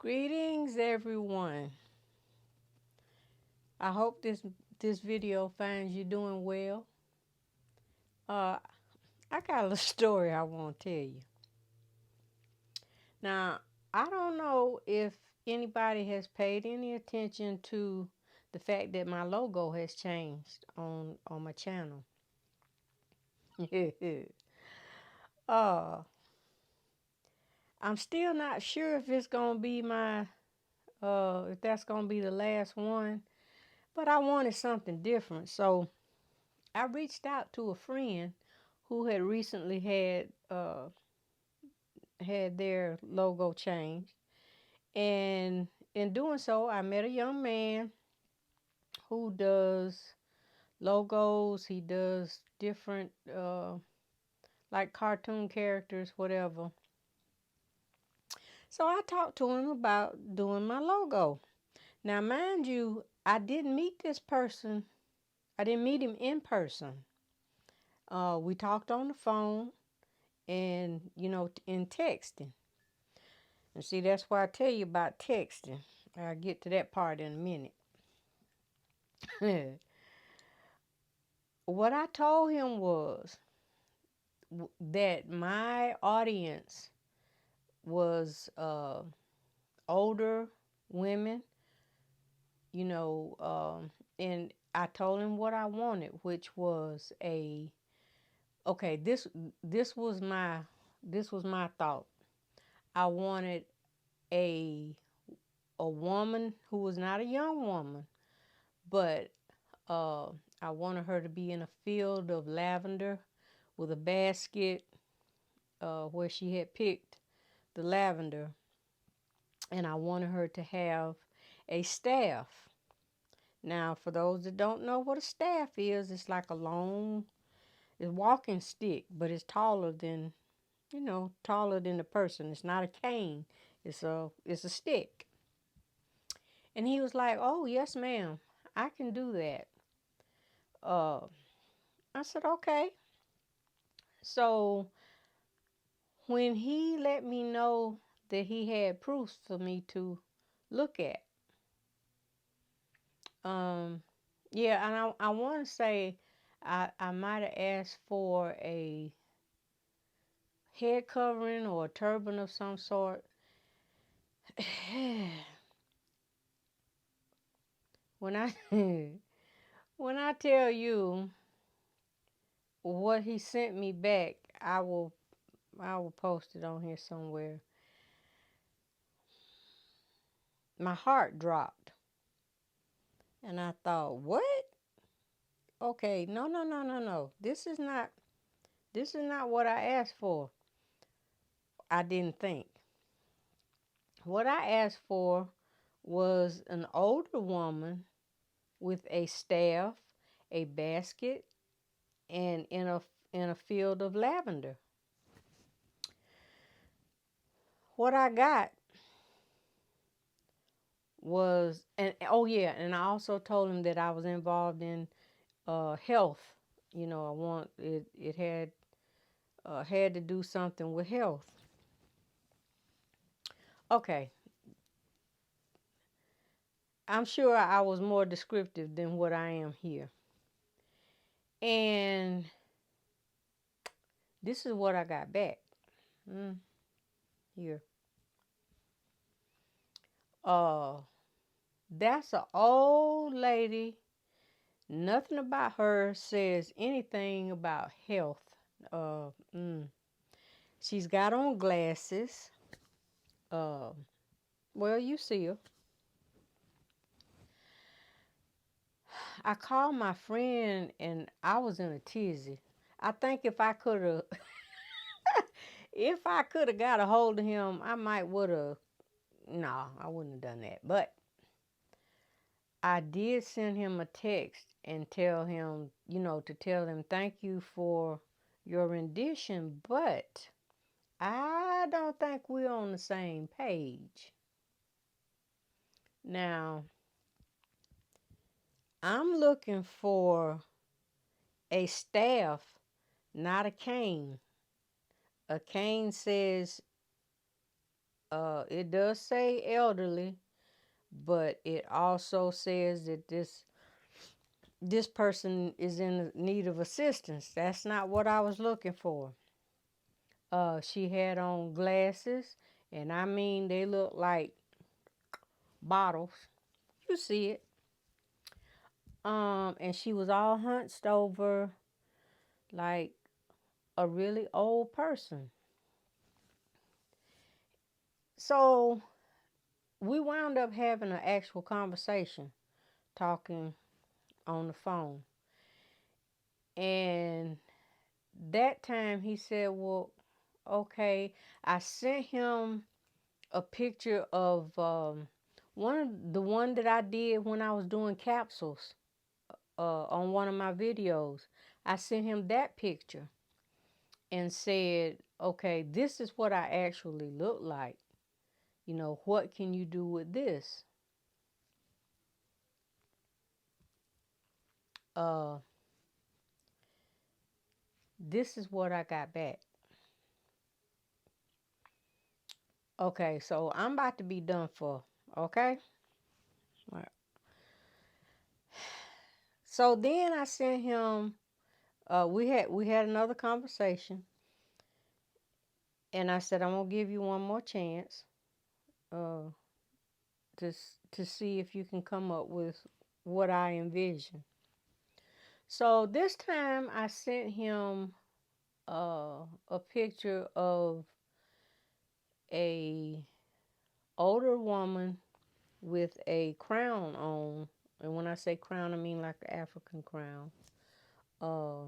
Greetings, everyone. I hope this video finds you doing well. Uh, I got a story I want to tell you. Now, I don't know if anybody has paid any attention to the fact that my logo has changed on my channel. uh, I'm still not sure if it's gonna be if that's gonna be the last one, but I wanted something different, so I reached out to a friend who had recently had their logo changed, and in doing so, I met a young man who does logos. He does different like cartoon characters, whatever. So I talked to him about doing my logo. Now, mind you, I didn't meet this person. I didn't meet him in person. We talked on the phone and, in texting. And see, that's why I tell you about texting. I'll get to that part in a minute. What I told him was that my audience was older women, and I told him what I wanted, which was okay, this was my thought. I wanted a a woman who was not a young woman, but uh, I wanted her to be in a field of lavender with a basket where she had picked the lavender, and I wanted her to have a staff. Now, for those that don't know what a staff is, it's like it's walking stick, but it's taller than the person. It's not a cane. It's a stick. And he was like, "Oh, yes, ma'am, I can do that." Uh, I said, "Okay." So when he let me know that he had proofs for me to look at, um, yeah, and I want to say I might have asked for a head covering or a turban of some sort. when I when I tell you what he sent me back, I will post it on here somewhere. My heart dropped, and I thought, "What? Okay, no, no, no, no, no. This is not what I asked for." I didn't think. What I asked for was an older woman with a staff, a basket, and in a field of lavender. What I got was, and oh yeah, and I also told him that I was involved in health. I want it. It had to do something with health. Okay, I'm sure I was more descriptive than what I am here. And this is what I got back. Here. Uh, that's an old lady. Nothing about her says anything about health. Uh, mm. She's got on glasses. Uh, well, you see her. I called my friend and I was in a tizzy. I think if I could have, if I could have got a hold of him, I might would have. No, I wouldn't have done that. But I did send him a text and tell him, to tell him thank you for your rendition, but I don't think we're on the same page. Now, I'm looking for a staff, not a cane. A cane says It does say elderly, but it also says that this person is in need of assistance. That's not what I was looking for. She had on glasses, and I mean they look like bottles. You see it. And she was all hunched over like a really old person. So we wound up having an actual conversation, talking on the phone. And that time he said, well, okay. I sent him a picture of the one that I did when I was doing capsules on one of my videos. I sent him that picture and said, okay, this is what I actually look like. You know, what can you do with this? Uh, this is what I got back. Okay, so I'm about to be done for. Okay. All right. So then I sent him. We had another conversation, and I said I'm gonna give you one more chance. Uh, to see if you can come up with what I envision. So this time I sent him a picture of a older woman with a crown on, and when I say crown, I mean like an African crown. Uh,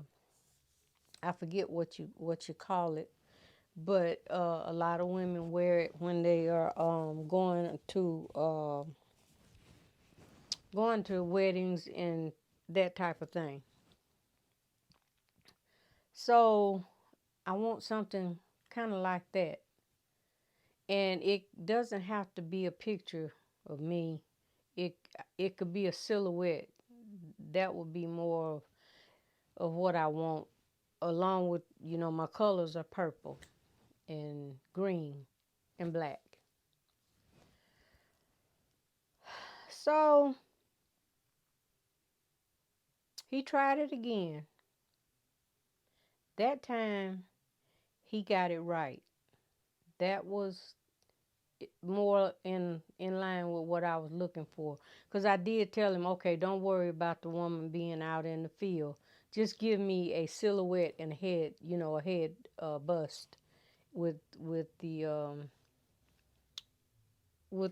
I forget what you call it, but a lot of women wear it when they are going to weddings and that type of thing. So I want something kind of like that. And it doesn't have to be a picture of me. It it could be a silhouette. That would be more of what I want, along with, my colors are purple and green and black. So he tried it again. That time he got it right. That was more in line with what I was looking for, because I did tell him, okay, don't worry about the woman being out in the field, just give me a silhouette and a head, a head bust with the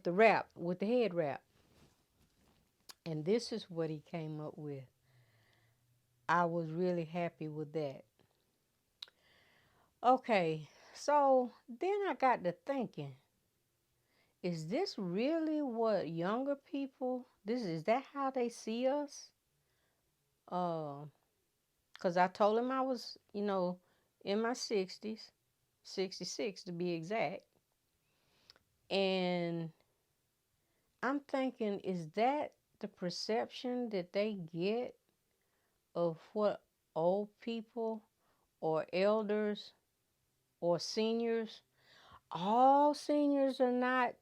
wrap, with the head wrap. And this is what he came up with. I was really happy with that. Okay, so then I got to thinking, is this really what younger people, is that how they see us? Because I told him I was, in my 60s, 66 to be exact. And I'm thinking, is that the perception that they get of what old people or elders or seniors? All seniors are not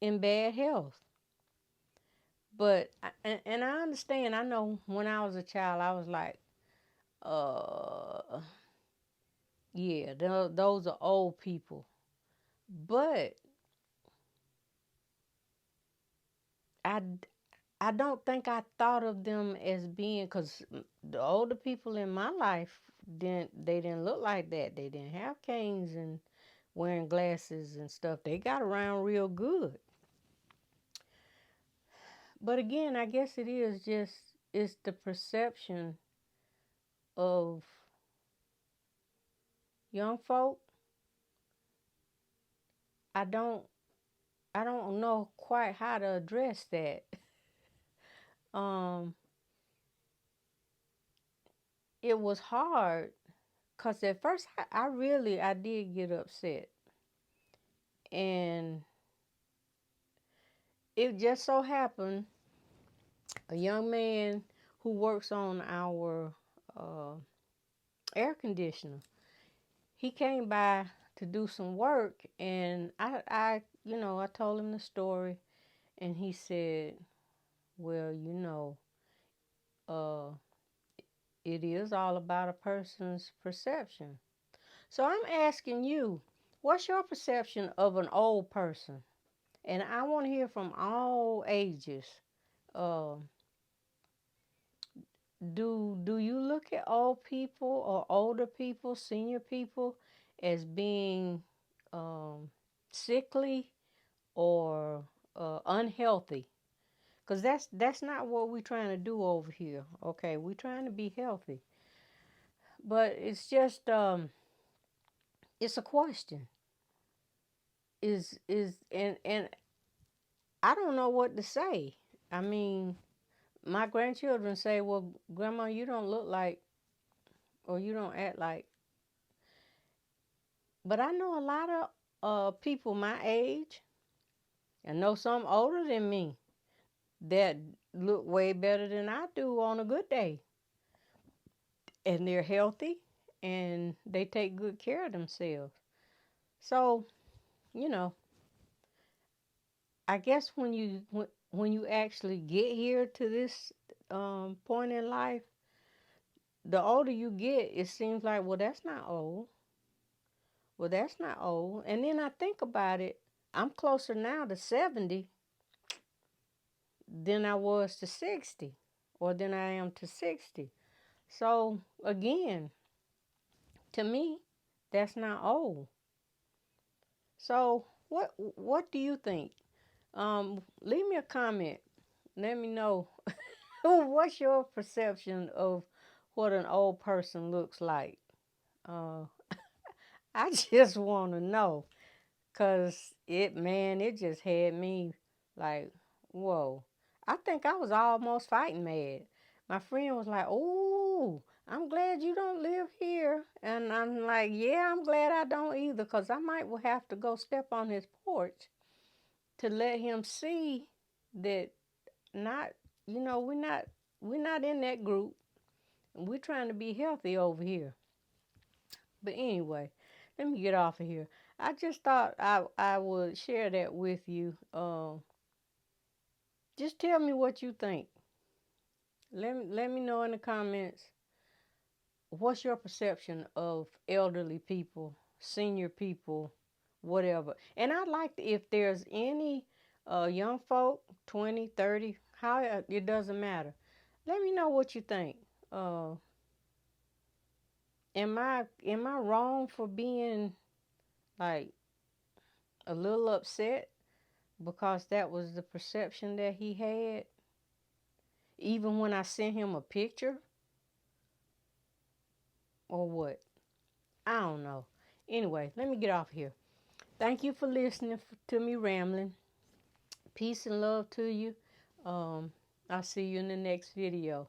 in bad health. But, and I understand, I know when I was a child, I was like, yeah, those are old people. But I, I don't think I thought of them as being, because the older people in my life didn't look like that. They didn't have canes and wearing glasses and stuff. They got around real good. But again, I guess it's the perception of young folk. I don't I don't know quite how to address that. Um, it was hard because at first I did get upset, and it just so happened a young man who works on our air conditioner, he came by to do some work, and I told him the story, and he said, well, uh, it is all about a person's perception. So I'm asking you, what's your perception of an old person? And I want to hear from all ages. Uh, do you look at old people or older people, senior people, as being sickly or unhealthy? Because that's not what we're trying to do over here. Okay, we're trying to be healthy, but it's just it's a question. And I don't know what to say. I mean, my grandchildren say, "Well, Grandma, you don't look like, or you don't act like." But I know a lot of people my age, and know some older than me, that look way better than I do on a good day. And they're healthy and they take good care of themselves. So, you know, I guess when you actually get here to this point in life, the older you get, it seems like, well, that's not old. Well, that's not old. And then I think about it, I'm closer now to 70 than I was to 60, or than I am to 60. So, again, to me, that's not old. So, what do you think? Leave me a comment. Let me know what's your perception of what an old person looks like. Uh, I just want to know. Cause it just had me like, whoa. I think I was almost fighting mad. My friend was like, "Oh, I'm glad you don't live here." And I'm like, "Yeah, I'm glad I don't either, cause I might will have to go step on his porch to let him see that not, we're not in that group. We're trying to be healthy over here." But anyway, let me get off of here. I just thought I would share that with you. Just tell me what you think. Let me know in the comments, what's your perception of elderly people, senior people, whatever. And I'd like to, if there's any young folk, 20, 30, how it doesn't matter. Let me know what you think. Uh, am I wrong for being like a little upset because that was the perception that he had, even when I sent him a picture, or what? I don't know. Anyway, let me get off here. Thank you for listening to me rambling. Peace and love to you. I'll see you in the next video.